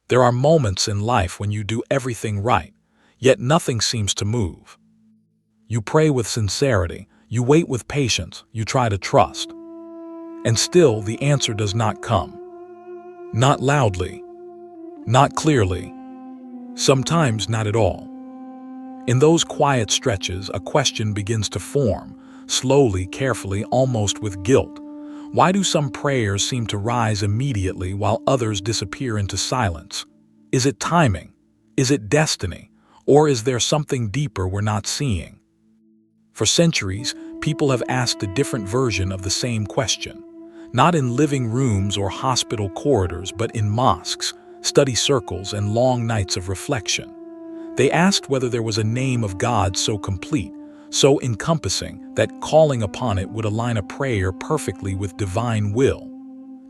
There are moments in life when you do everything right, yet nothing seems to move. You pray with sincerity, you wait with patience, you try to trust. And still the answer does not come. Not loudly, not clearly, sometimes not at all. In those quiet stretches, a question begins to form, slowly, carefully, almost with guilt. Why do some prayers seem to rise immediately while others disappear into silence? Is it timing? Is it destiny? Or is there something deeper we're not seeing? For centuries, people have asked a different version of the same question, not in living rooms or hospital corridors, but in mosques, study circles, and long nights of reflection. They asked whether there was a name of God so complete, so encompassing, that calling upon it would align a prayer perfectly with divine will.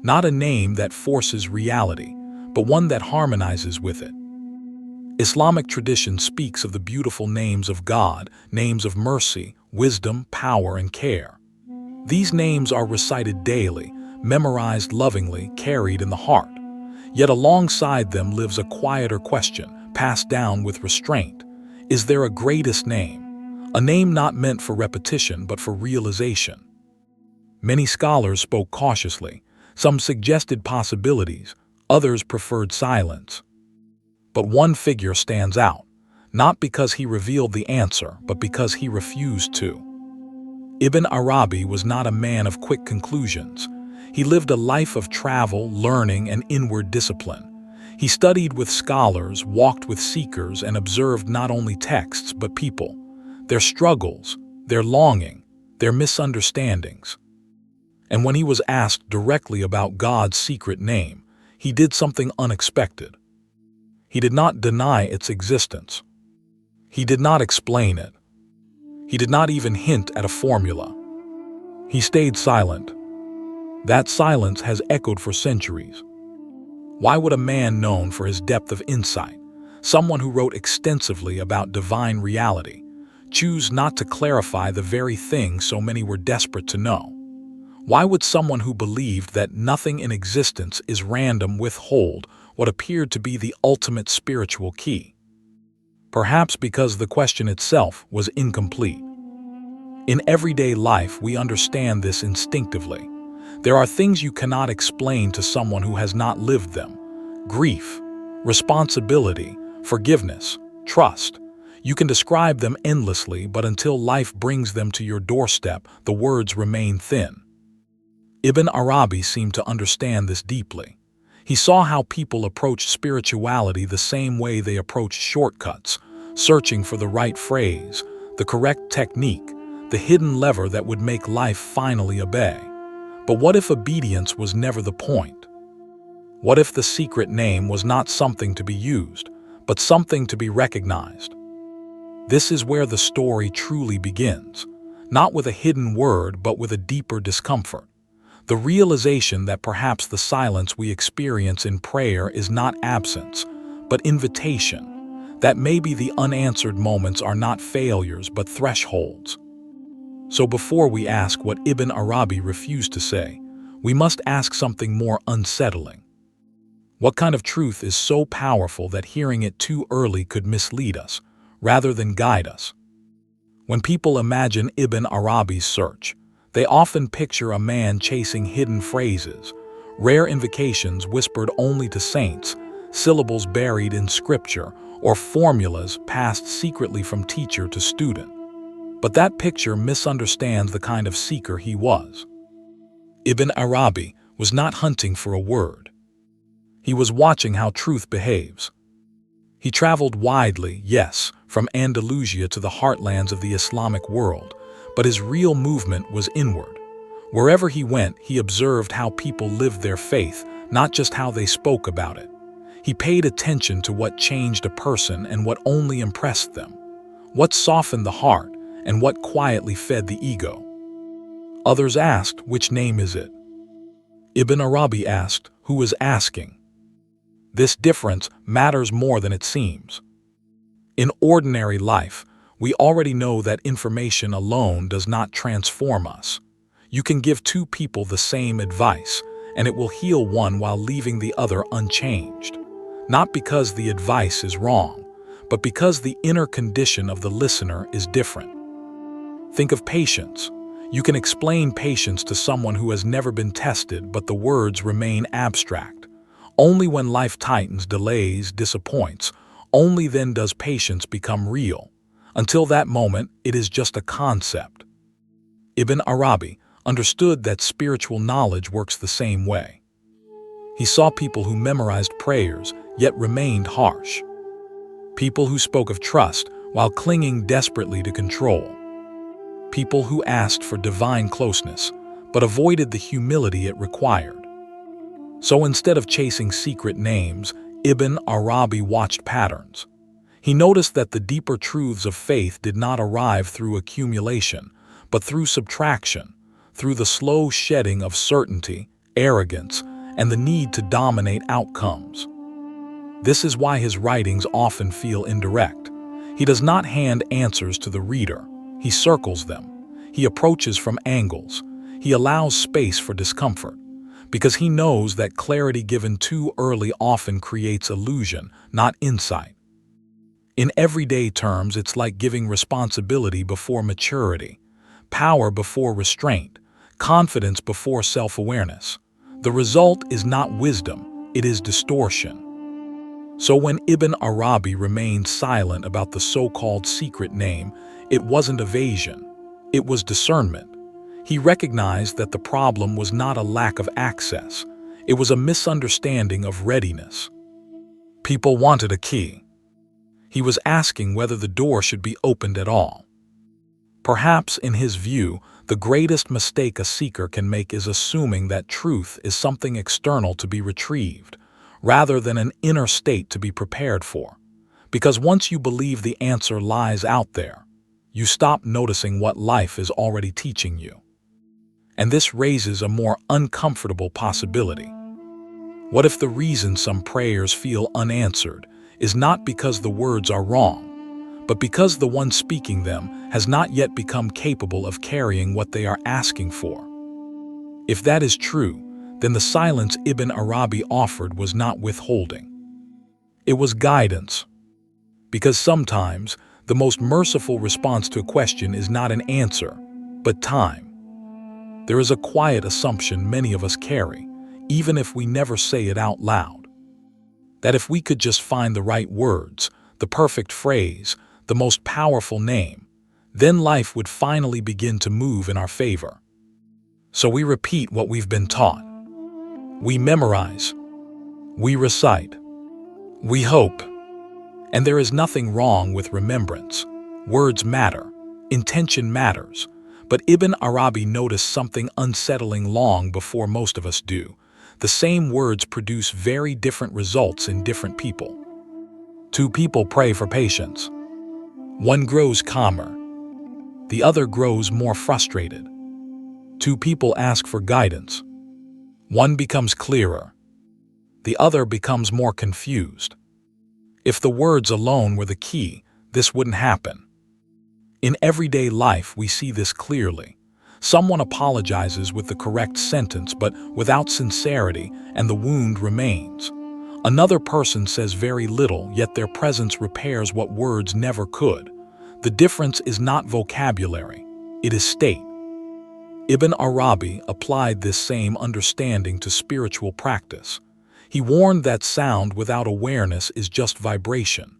Not a name that forces reality, but one that harmonizes with it. Islamic tradition speaks of the beautiful names of God, names of mercy, wisdom, power, and care. These names are recited daily, memorized lovingly, carried in the heart. Yet alongside them lives a quieter question, passed down with restraint. Is there a greatest name? A name not meant for repetition but for realization. Many scholars spoke cautiously. Some suggested possibilities, others preferred silence. But one figure stands out, not because he revealed the answer, but because he refused to. Ibn Arabi was not a man of quick conclusions. He lived a life of travel, learning, and inward discipline. He studied with scholars, walked with seekers, and observed not only texts but people, their struggles, their longing, their misunderstandings. And when he was asked directly about God's secret name, he did something unexpected. He did not deny its existence. He did not explain it. He did not even hint at a formula. He stayed silent. That silence has echoed for centuries. Why would a man known for his depth of insight, someone who wrote extensively about divine reality, choose not to clarify the very thing so many were desperate to know? Why would someone who believed that nothing in existence is random withhold what appeared to be the ultimate spiritual key? Perhaps because the question itself was incomplete. In everyday life, we understand this instinctively. There are things you cannot explain to someone who has not lived them. Grief, responsibility, forgiveness, trust. You can describe them endlessly, but until life brings them to your doorstep, the words remain thin. Ibn Arabi seemed to understand this deeply. He saw how people approached spirituality the same way they approached shortcuts, searching for the right phrase, the correct technique, the hidden lever that would make life finally obey. But what if obedience was never the point? What if the secret name was not something to be used, but something to be recognized? This is where the story truly begins, not with a hidden word, but with a deeper discomfort. The realization that perhaps the silence we experience in prayer is not absence, but invitation, that maybe the unanswered moments are not failures, but thresholds. So before we ask what Ibn Arabi refused to say, we must ask something more unsettling. What kind of truth is so powerful that hearing it too early could mislead us, rather than guide us? When people imagine Ibn Arabi's search, they often picture a man chasing hidden phrases, rare invocations whispered only to saints, syllables buried in scripture, or formulas passed secretly from teacher to student. But that picture misunderstands the kind of seeker he was. Ibn Arabi was not hunting for a word. He was watching how truth behaves. He traveled widely, yes, from Andalusia to the heartlands of the Islamic world, but his real movement was inward. Wherever he went, he observed how people lived their faith, not just how they spoke about it. He paid attention to what changed a person and what only impressed them, what softened the heart, and what quietly fed the ego. Others asked, which name is it? Ibn Arabi asked, who is asking? This difference matters more than it seems. In ordinary life, we already know that information alone does not transform us. You can give two people the same advice, and it will heal one while leaving the other unchanged. not because the advice is wrong, but because the inner condition of the listener is different. Think of patience. You can explain patience to someone who has never been tested, but the words remain abstract. Only when life tightens, delays, disappoints, only then does patience become real. Until that moment, it is just a concept. Ibn Arabi understood that spiritual knowledge works the same way. He saw people who memorized prayers, yet remained harsh. People who spoke of trust while clinging desperately to control. People who asked for divine closeness, but avoided the humility it required. So instead of chasing secret names, Ibn Arabi watched patterns. He noticed that the deeper truths of faith did not arrive through accumulation, but through subtraction, through the slow shedding of certainty, arrogance, and the need to dominate outcomes. This is why his writings often feel indirect. He does not hand answers to the reader. He circles them. He approaches from angles. He allows space for discomfort, because he knows that clarity given too early often creates illusion, not insight. In everyday terms, it's like giving responsibility before maturity, power before restraint, confidence before self-awareness. The result is not wisdom, it is distortion. So when Ibn Arabi remained silent about the so-called secret name, it wasn't evasion, it was discernment. He recognized that the problem was not a lack of access, it was a misunderstanding of readiness. People wanted a key. He was asking whether the door should be opened at all. Perhaps, in his view, the greatest mistake a seeker can make is assuming that truth is something external to be retrieved, rather than an inner state to be prepared for. Because once you believe the answer lies out there, you stop noticing what life is already teaching you. And this raises a more uncomfortable possibility. What if the reason some prayers feel unanswered is not because the words are wrong, but because the one speaking them has not yet become capable of carrying what they are asking for? If that is true, then the silence Ibn Arabi offered was not withholding. It was guidance. Because sometimes, the most merciful response to a question is not an answer, but time. There is a quiet assumption many of us carry, even if we never say it out loud, that if we could just find the right words, the perfect phrase, the most powerful name, then life would finally begin to move in our favor. So we repeat what we've been taught. We memorize. We recite. We hope. And there is nothing wrong with remembrance. Words matter. Intention matters. But Ibn Arabi noticed something unsettling long before most of us do. The same words produce very different results in different people. Two people pray for patience. One grows calmer. The other grows more frustrated. Two people ask for guidance. One becomes clearer. The other becomes more confused. If the words alone were the key, this wouldn't happen. In everyday life, we see this clearly. Someone apologizes with the correct sentence, but without sincerity, and the wound remains. Another person says very little, yet their presence repairs what words never could. The difference is not vocabulary, it is state. Ibn Arabi applied this same understanding to spiritual practice. He warned that sound without awareness is just vibration.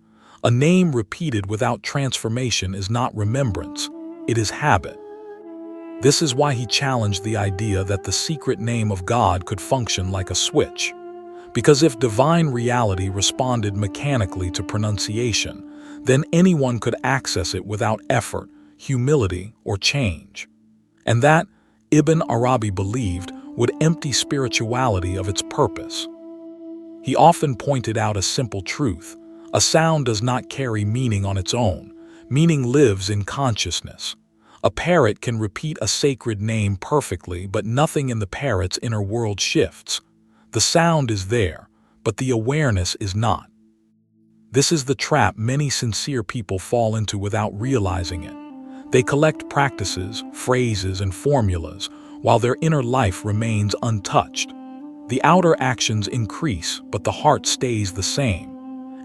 A name repeated without transformation is not remembrance, it is habit. This is why he challenged the idea that the secret name of God could function like a switch. Because if divine reality responded mechanically to pronunciation, then anyone could access it without effort, humility, or change. And that, Ibn Arabi believed, would empty spirituality of its purpose. He often pointed out a simple truth. A sound does not carry meaning on its own. Meaning lives in consciousness. A parrot can repeat a sacred name perfectly, but nothing in the parrot's inner world shifts. The sound is there, but the awareness is not. This is the trap many sincere people fall into without realizing it. They collect practices, phrases, and formulas, while their inner life remains untouched. The outer actions increase, but the heart stays the same.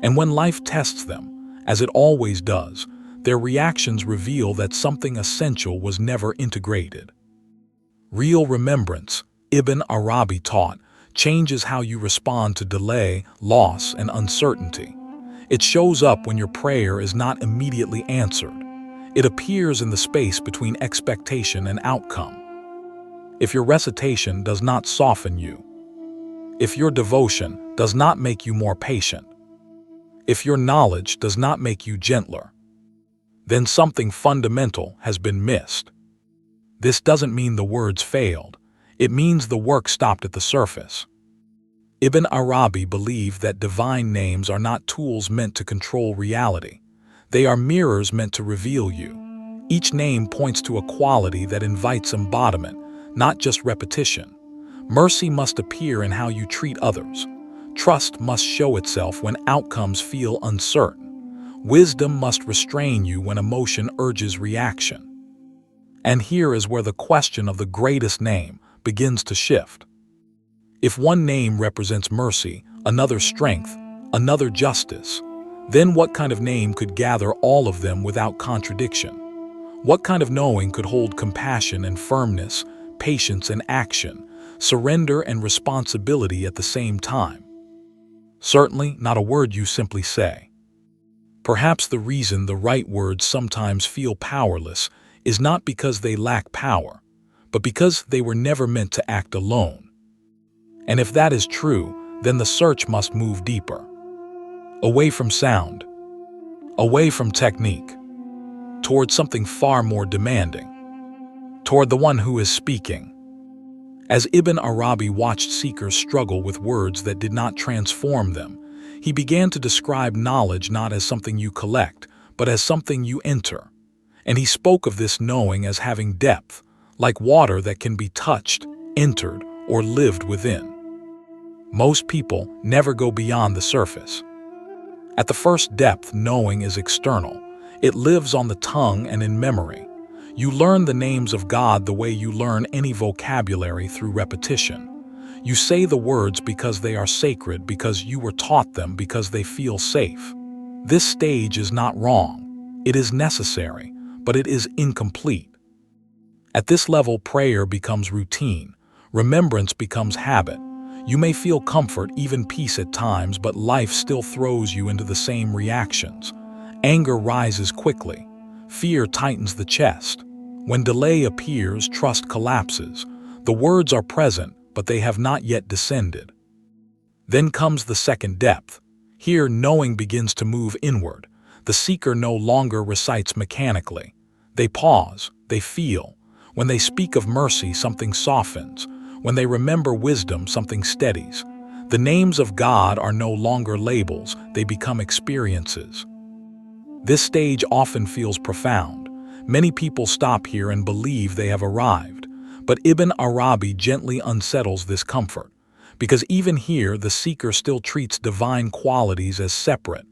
And when life tests them, as it always does, their reactions reveal that something essential was never integrated. Real remembrance, Ibn Arabi taught, changes how you respond to delay, loss, and uncertainty. It shows up when your prayer is not immediately answered. It appears in the space between expectation and outcome. If your recitation does not soften you, if your devotion does not make you more patient, if your knowledge does not make you gentler, then something fundamental has been missed. This doesn't mean the words failed. It means the work stopped at the surface. Ibn Arabi believed that divine names are not tools meant to control reality. They are mirrors meant to reveal you. Each name points to a quality that invites embodiment, not just repetition. Mercy must appear in how you treat others. Trust must show itself when outcomes feel uncertain. Wisdom must restrain you when emotion urges reaction. And here is where the question of the greatest name begins to shift. If one name represents mercy, another strength, another justice, then what kind of name could gather all of them without contradiction? What kind of knowing could hold compassion and firmness, patience and action, surrender and responsibility at the same time? Certainly not a word you simply say. Perhaps the reason the right words sometimes feel powerless is not because they lack power, but because they were never meant to act alone. And if that is true, then the search must move deeper. Away from sound, away from technique, toward something far more demanding, toward the one who is speaking. As Ibn Arabi watched seekers struggle with words that did not transform them, he began to describe knowledge not as something you collect, but as something you enter. And he spoke of this knowing as having depth, like water that can be touched, entered, or lived within. Most people never go beyond the surface. At the first depth, knowing is external. It lives on the tongue and in memory. You learn the names of God the way you learn any vocabulary through repetition. You say the words because they are sacred, because you were taught them, because they feel safe. This stage is not wrong. It is necessary, but it is incomplete. At this level, prayer becomes routine. Remembrance becomes habit. You may feel comfort, even peace at times, but life still throws you into the same reactions. Anger rises quickly. Fear tightens the chest. When delay appears, trust collapses. The words are present, but they have not yet descended. Then comes the second depth. Here, knowing begins to move inward. The seeker no longer recites mechanically. They pause, they feel. When they speak of mercy, something softens. When they remember wisdom, something steadies. The names of God are no longer labels, they become experiences. This stage often feels profound. Many people stop here and believe they have arrived. But Ibn Arabi gently unsettles this comfort, because even here the seeker still treats divine qualities as separate.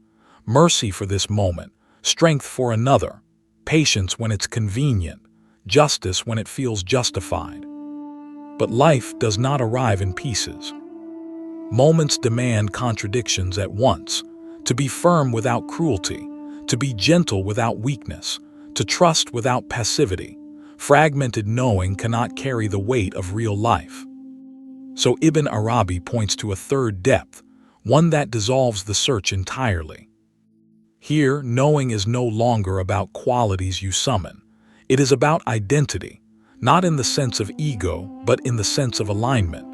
Mercy for this moment, strength for another, patience when it's convenient, justice when it feels justified. But life does not arrive in pieces. Moments demand contradictions at once, to be firm without cruelty, to be gentle without weakness, to trust without passivity. Fragmented knowing cannot carry the weight of real life. So Ibn Arabi points to a third depth, one that dissolves the search entirely. Here, knowing is no longer about qualities you summon. It is about identity, not in the sense of ego, but in the sense of alignment.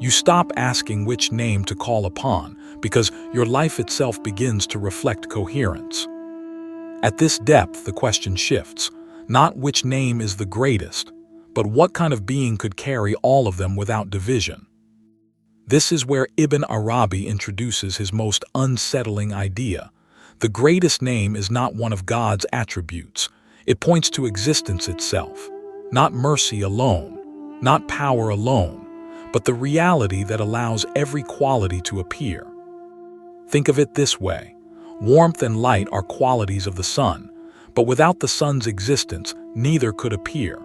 You stop asking which name to call upon, because your life itself begins to reflect coherence. At this depth, the question shifts, not which name is the greatest, but what kind of being could carry all of them without division. This is where Ibn Arabi introduces his most unsettling idea. The greatest name is not one of God's attributes. It points to existence itself, not mercy alone, not power alone, but the reality that allows every quality to appear. Think of it this way. Warmth and light are qualities of the sun, but without the sun's existence, neither could appear.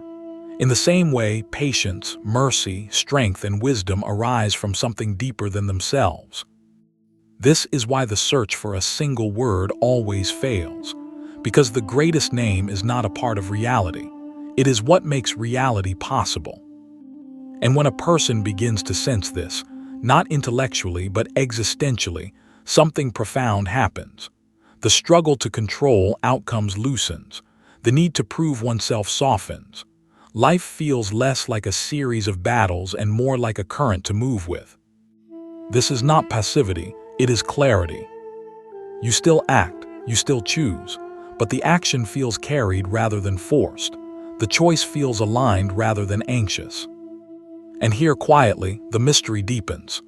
In the same way, patience, mercy, strength, and wisdom arise from something deeper than themselves. This is why the search for a single word always fails, because the greatest name is not a part of reality. It is what makes reality possible. And when a person begins to sense this, not intellectually but existentially, something profound happens. The struggle to control outcomes loosens. The need to prove oneself softens. Life feels less like a series of battles and more like a current to move with. This is not passivity, it is clarity. You still act, you still choose, but the action feels carried rather than forced. The choice feels aligned rather than anxious. And here quietly, the mystery deepens.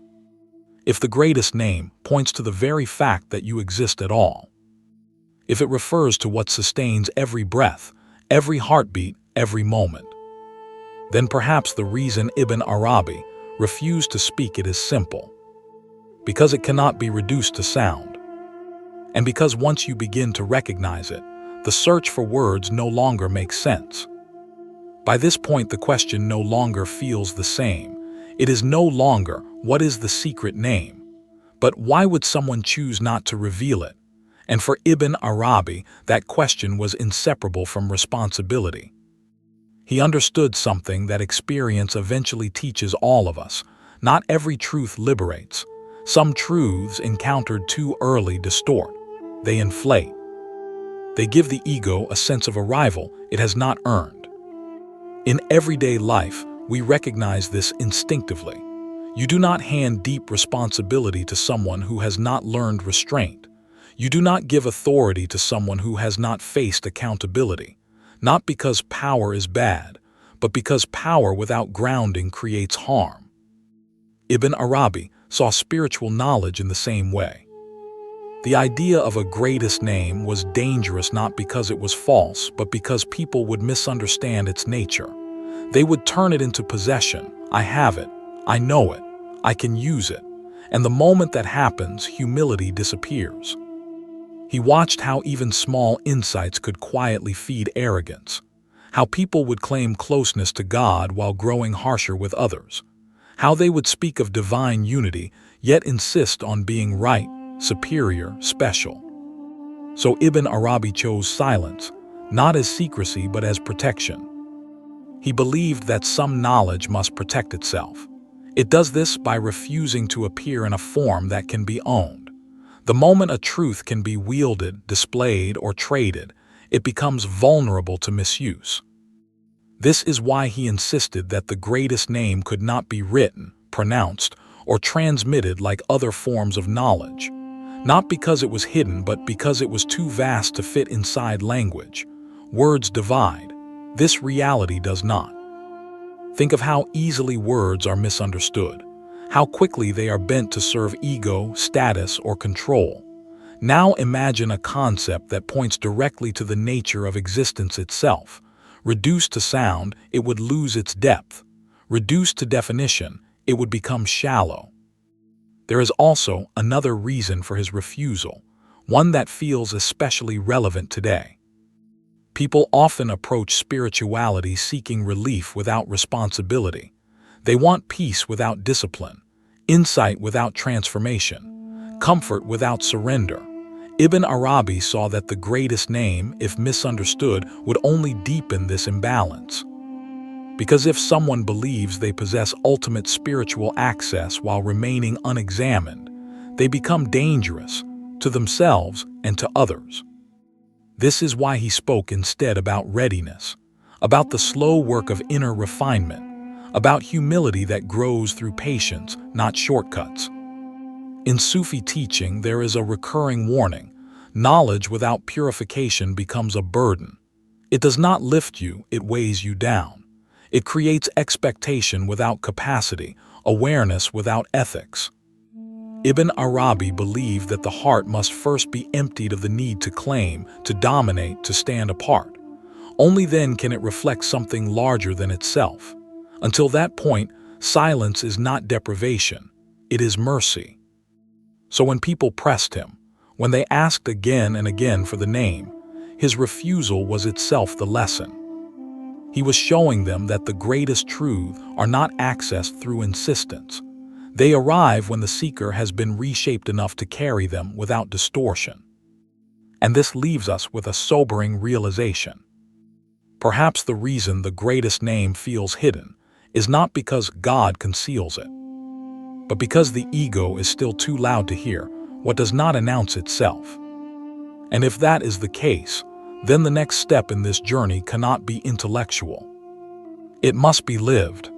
If the greatest name points to the very fact that you exist at all, if it refers to what sustains every breath, every heartbeat, every moment, then perhaps the reason Ibn Arabi refused to speak it is simple. Because it cannot be reduced to sound. And because once you begin to recognize it, the search for words no longer makes sense. By this point, the question no longer feels the same. It is no longer, what is the secret name? But why would someone choose not to reveal it? And for Ibn Arabi, that question was inseparable from responsibility. He understood something that experience eventually teaches all of us. Not every truth liberates. Some truths encountered too early distort. They inflate. They give the ego a sense of arrival it has not earned. In everyday life, we recognize this instinctively. You do not hand deep responsibility to someone who has not learned restraint. You do not give authority to someone who has not faced accountability. Not because power is bad, but because power without grounding creates harm. Ibn Arabi saw spiritual knowledge in the same way. The idea of a greatest name was dangerous not because it was false, but because people would misunderstand its nature. They would turn it into possession. I have it. I know it. I can use it. And the moment that happens, humility disappears. He watched how even small insights could quietly feed arrogance. How people would claim closeness to God while growing harsher with others. How they would speak of divine unity, yet insist on being right, superior, special. So Ibn Arabi chose silence, not as secrecy but as protection. He believed that some knowledge must protect itself. It does this by refusing to appear in a form that can be owned. The moment a truth can be wielded, displayed, or traded, it becomes vulnerable to misuse. This is why he insisted that the greatest name could not be written, pronounced, or transmitted like other forms of knowledge. Not because it was hidden, but because it was too vast to fit inside language. Words divide. This reality does not. Think of how easily words are misunderstood, how quickly they are bent to serve ego, status, or control. Now imagine a concept that points directly to the nature of existence itself. Reduced to sound, it would lose its depth. Reduced to definition, it would become shallow. There is also another reason for his refusal, one that feels especially relevant today. People often approach spirituality seeking relief without responsibility. They want peace without discipline, insight without transformation, comfort without surrender. Ibn Arabi saw that the greatest name, if misunderstood, would only deepen this imbalance. Because if someone believes they possess ultimate spiritual access while remaining unexamined, they become dangerous to themselves and to others. This is why he spoke instead about readiness, about the slow work of inner refinement, about humility that grows through patience, not shortcuts. In Sufi teaching, there is a recurring warning. Knowledge without purification becomes a burden. It does not lift you, it weighs you down. It creates expectation without capacity, awareness without ethics. Ibn Arabi believed that the heart must first be emptied of the need to claim, to dominate, to stand apart. Only then can it reflect something larger than itself. Until that point, silence is not deprivation, it is mercy. So when people pressed him, when they asked again and again for the name, his refusal was itself the lesson. He was showing them that the greatest truths are not accessed through insistence. They arrive when the seeker has been reshaped enough to carry them without distortion. And this leaves us with a sobering realization. Perhaps the reason the greatest name feels hidden is not because God conceals it, but because the ego is still too loud to hear what does not announce itself. And if that is the case, then the next step in this journey cannot be intellectual. It must be lived.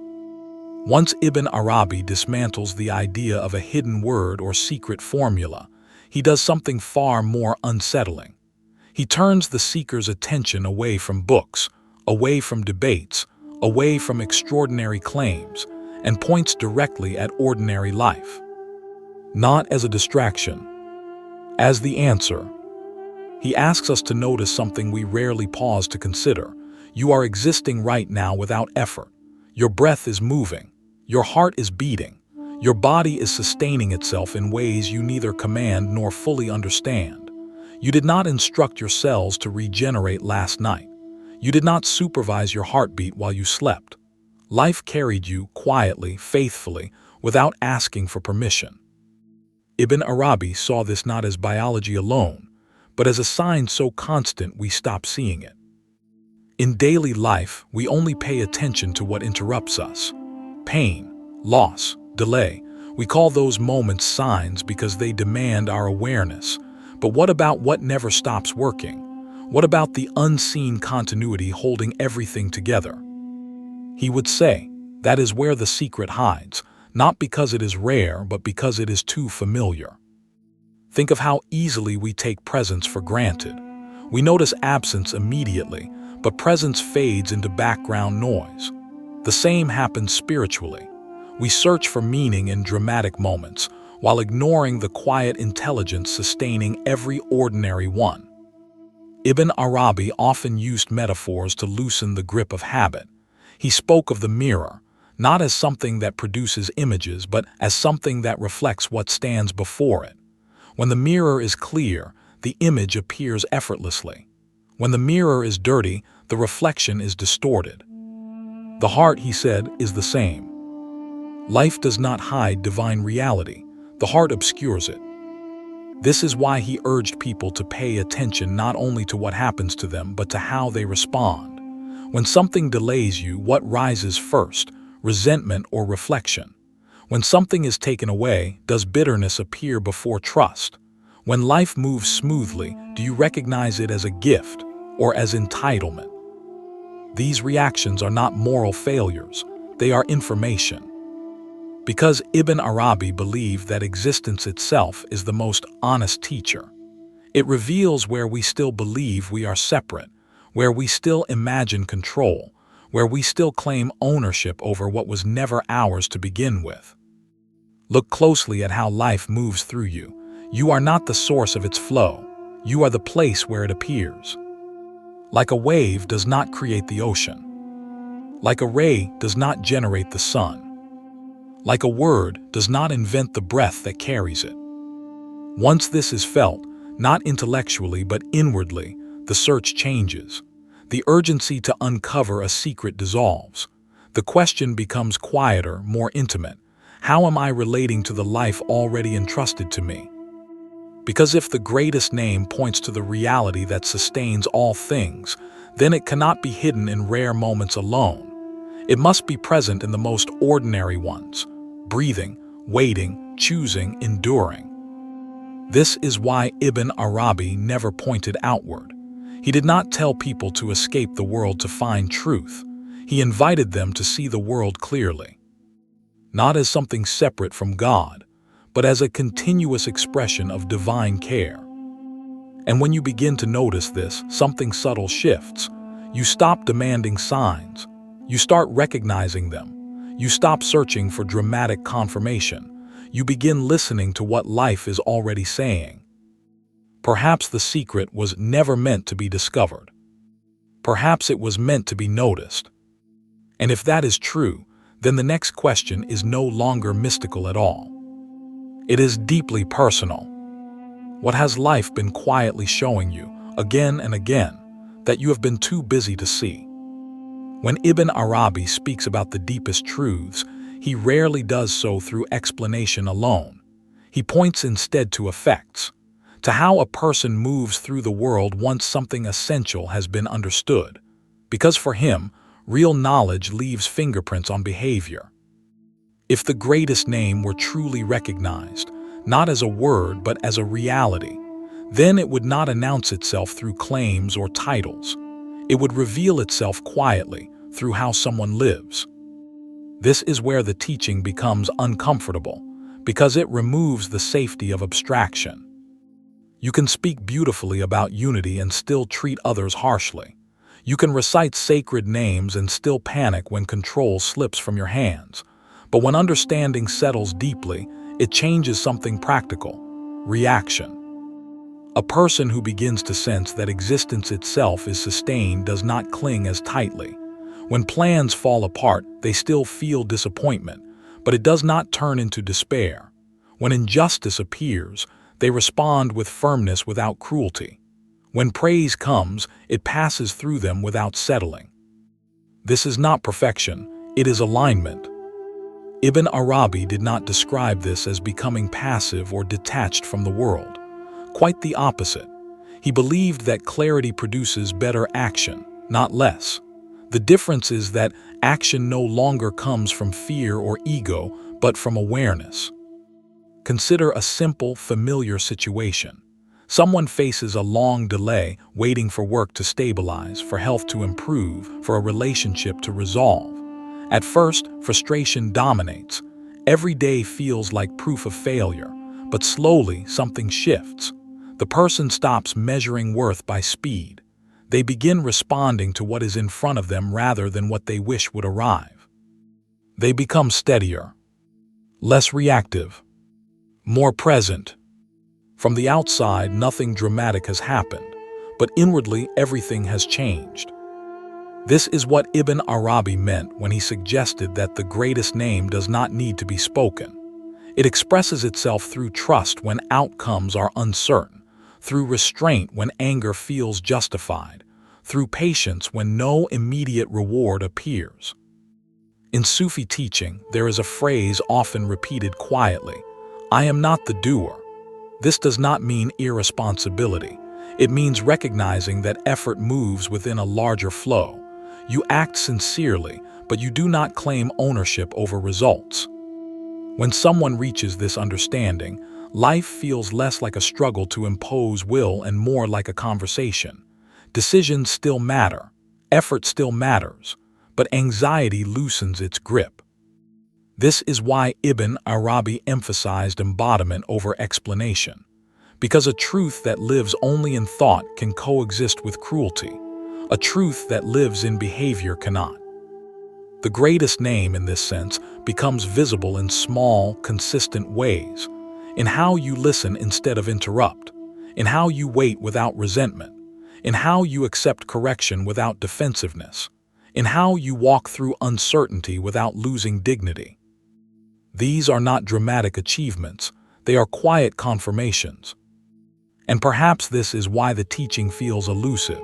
Once Ibn Arabi dismantles the idea of a hidden word or secret formula, he does something far more unsettling. He turns the seeker's attention away from books, away from debates, away from extraordinary claims, and points directly at ordinary life. Not as a distraction, as the answer. He asks us to notice something we rarely pause to consider. You are existing right now without effort. Your breath is moving. Your heart is beating. Your body is sustaining itself in ways you neither command nor fully understand. You did not instruct your cells to regenerate last night. You did not supervise your heartbeat while you slept. Life carried you quietly, faithfully, without asking for permission. Ibn Arabi saw this not as biology alone, but as a sign so constant we stop seeing it. In daily life, we only pay attention to what interrupts us. Pain, loss, delay. We call those moments signs because they demand our awareness. But what about what never stops working? What about the unseen continuity holding everything together? He would say, that is where the secret hides, not because it is rare, but because it is too familiar. Think of how easily we take presence for granted. We notice absence immediately, but presence fades into background noise. The same happens spiritually. We search for meaning in dramatic moments, while ignoring the quiet intelligence sustaining every ordinary one. Ibn Arabi often used metaphors to loosen the grip of habit. He spoke of the mirror, not as something that produces images, but as something that reflects what stands before it. When the mirror is clear, the image appears effortlessly. When the mirror is dirty, the reflection is distorted. The heart, he said, is the same. Life does not hide divine reality. The heart obscures it. This is why he urged people to pay attention not only to what happens to them, but to how they respond. When something delays you, what rises first? Resentment or reflection? When something is taken away, does bitterness appear before trust? When life moves smoothly, do you recognize it as a gift or as entitlement? These reactions are not moral failures, they are information. Because Ibn Arabi believed that existence itself is the most honest teacher. It reveals where we still believe we are separate, where we still imagine control, where we still claim ownership over what was never ours to begin with. Look closely at how life moves through you. You are not the source of its flow. You are the place where it appears. Like a wave does not create the ocean. Like a ray does not generate the sun. Like a word does not invent the breath that carries it. Once this is felt, not intellectually but inwardly, the search changes. The urgency to uncover a secret dissolves. The question becomes quieter, more intimate. How am I relating to the life already entrusted to me? Because if the greatest name points to the reality that sustains all things, then it cannot be hidden in rare moments alone. It must be present in the most ordinary ones, breathing, waiting, choosing, enduring. This is why Ibn Arabi never pointed outward. He did not tell people to escape the world to find truth. He invited them to see the world clearly. Not as something separate from God, but as a continuous expression of divine care. And when you begin to notice this, something subtle shifts. You stop demanding signs. You start recognizing them. You stop searching for dramatic confirmation. You begin listening to what life is already saying. Perhaps the secret was never meant to be discovered. Perhaps it was meant to be noticed. And if that is true, then the next question is no longer mystical at all. It is deeply personal. What has life been quietly showing you, again and again, that you have been too busy to see? When Ibn Arabi speaks about the deepest truths, he rarely does so through explanation alone. He points instead to effects, to how a person moves through the world once something essential has been understood. Because for him, real knowledge leaves fingerprints on behavior. If the greatest name were truly recognized, not as a word but as a reality, then it would not announce itself through claims or titles. It would reveal itself quietly through how someone lives. This is where the teaching becomes uncomfortable, because it removes the safety of abstraction. You can speak beautifully about unity and still treat others harshly. You can recite sacred names and still panic when control slips from your hands. But when understanding settles deeply, it changes something practical: reaction. A person who begins to sense that existence itself is sustained does not cling as tightly. When plans fall apart, they still feel disappointment, but it does not turn into despair. When injustice appears, they respond with firmness without cruelty. When praise comes, it passes through them without settling. This is not perfection, it is alignment. Ibn Arabi did not describe this as becoming passive or detached from the world. Quite the opposite. He believed that clarity produces better action, not less. The difference is that action no longer comes from fear or ego, but from awareness. Consider a simple, familiar situation. Someone faces a long delay, waiting for work to stabilize, for health to improve, for a relationship to resolve. At first, frustration dominates. Every day feels like proof of failure, but slowly something shifts. The person stops measuring worth by speed. They begin responding to what is in front of them rather than what they wish would arrive. They become steadier, less reactive, more present. From the outside, nothing dramatic has happened, but inwardly everything has changed. This is what Ibn Arabi meant when he suggested that the greatest name does not need to be spoken. It expresses itself through trust when outcomes are uncertain, through restraint when anger feels justified, through patience when no immediate reward appears. In Sufi teaching, there is a phrase often repeated quietly: "I am not the doer." This does not mean irresponsibility. It means recognizing that effort moves within a larger flow. You act sincerely, but you do not claim ownership over results. When someone reaches this understanding, life feels less like a struggle to impose will and more like a conversation. Decisions still matter, effort still matters, but anxiety loosens its grip. This is why Ibn Arabi emphasized embodiment over explanation, because a truth that lives only in thought can coexist with cruelty. A truth that lives in behavior cannot. The greatest name, in this sense, becomes visible in small, consistent ways, in how you listen instead of interrupt, in how you wait without resentment, in how you accept correction without defensiveness, in how you walk through uncertainty without losing dignity. These are not dramatic achievements, they are quiet confirmations. And perhaps this is why the teaching feels elusive,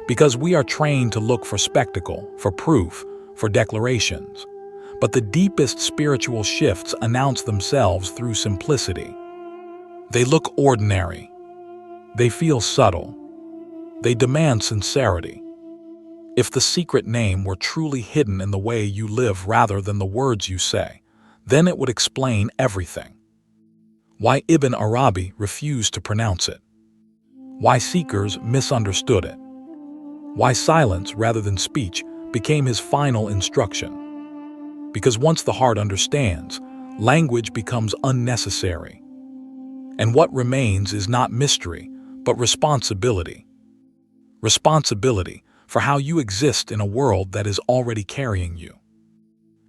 because we are trained to look for spectacle, for proof, for declarations. But the deepest spiritual shifts announce themselves through simplicity. They look ordinary. They feel subtle. They demand sincerity. If the secret name were truly hidden in the way you live rather than the words you say, then it would explain everything. Why Ibn Arabi refused to pronounce it. Why seekers misunderstood it. Why silence rather than speech became his final instruction. Because once the heart understands, language becomes unnecessary. And what remains is not mystery, but responsibility. Responsibility for how you exist in a world that is already carrying you.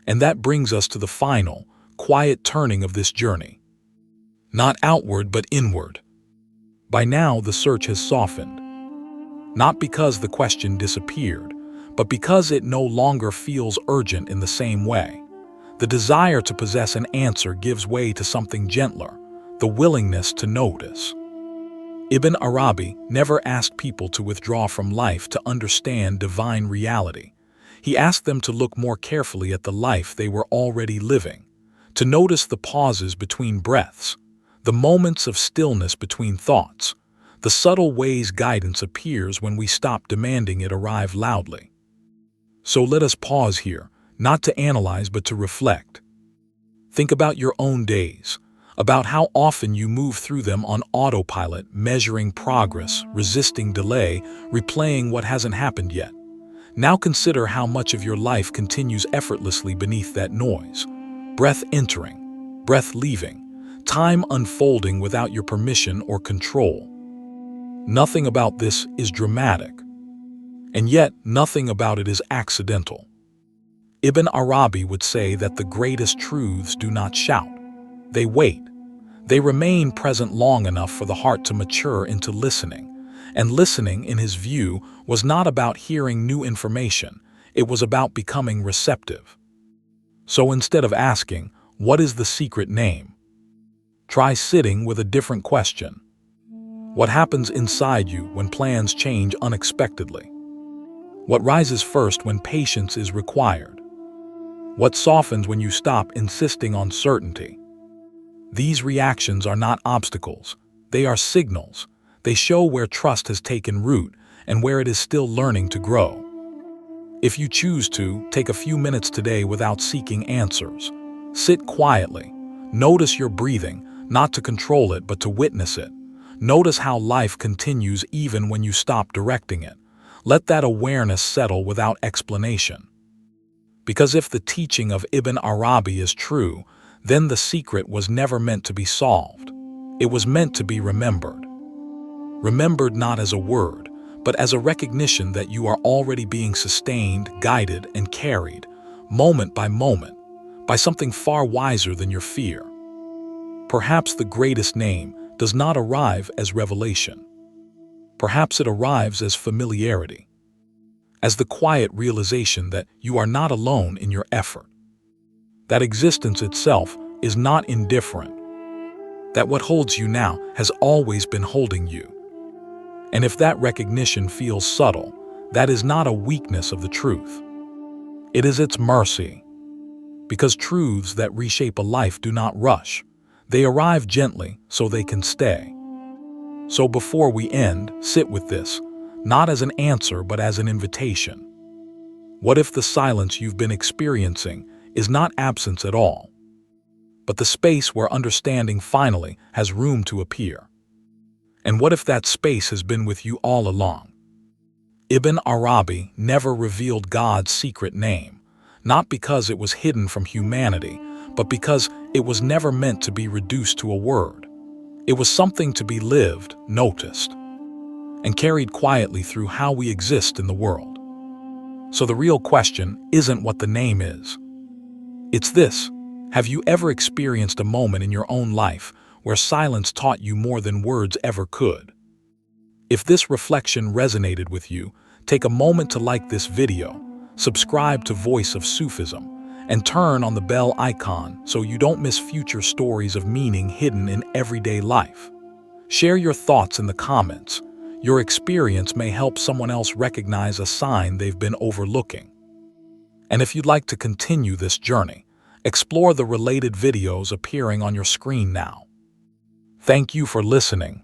And that brings us to the final, quiet turning of this journey. Not outward, but inward. By now, the search has softened. Not because the question disappeared, but because it no longer feels urgent in the same way. The desire to possess an answer gives way to something gentler, the willingness to notice. Ibn Arabi never asked people to withdraw from life to understand divine reality. He asked them to look more carefully at the life they were already living, to notice the pauses between breaths, the moments of stillness between thoughts, the subtle ways guidance appears when we stop demanding it arrive loudly. So let us pause here, not to analyze but to reflect. Think about your own days, about how often you move through them on autopilot, measuring progress, resisting delay, replaying what hasn't happened yet. Now consider how much of your life continues effortlessly beneath that noise. Breath entering, breath leaving, time unfolding without your permission or control. Nothing about this is dramatic, and yet nothing about it is accidental. Ibn Arabi would say that the greatest truths do not shout. They wait. They remain present long enough for the heart to mature into listening. And listening, in his view, was not about hearing new information. It was about becoming receptive. So instead of asking, "What is the secret name?" try sitting with a different question. What happens inside you when plans change unexpectedly? What rises first when patience is required? What softens when you stop insisting on certainty? These reactions are not obstacles. They are signals. They show where trust has taken root and where it is still learning to grow. If you choose to, take a few minutes today without seeking answers. Sit quietly. Notice your breathing, not to control it but to witness it. Notice how life continues even when you stop directing it. Let that awareness settle without explanation. Because if the teaching of Ibn Arabi is true, then the secret was never meant to be solved. It was meant to be remembered. Remembered not as a word, but as a recognition that you are already being sustained, guided, and carried, moment by moment, by something far wiser than your fear. Perhaps the greatest name does not arrive as revelation. Perhaps it arrives as familiarity, as the quiet realization that you are not alone in your effort, that existence itself is not indifferent, that what holds you now has always been holding you. And if that recognition feels subtle, that is not a weakness of the truth. It is its mercy. Because truths that reshape a life do not rush. They arrive gently so they can stay. So before we end, sit with this, not as an answer but as an invitation. What if the silence you've been experiencing is not absence at all, but the space where understanding finally has room to appear? And what if that space has been with you all along? Ibn Arabi never revealed God's secret name, not because it was hidden from humanity, but because it was never meant to be reduced to a word. It was something to be lived, noticed, and carried quietly through how we exist in the world. So the real question isn't what the name is. It's this: have you ever experienced a moment in your own life where silence taught you more than words ever could? If this reflection resonated with you, take a moment to like this video, subscribe to Voice of Sufism, and turn on the bell icon so you don't miss future stories of meaning hidden in everyday life. Share your thoughts in the comments. Your experience may help someone else recognize a sign they've been overlooking. And if you'd like to continue this journey, explore the related videos appearing on your screen now. Thank you for listening.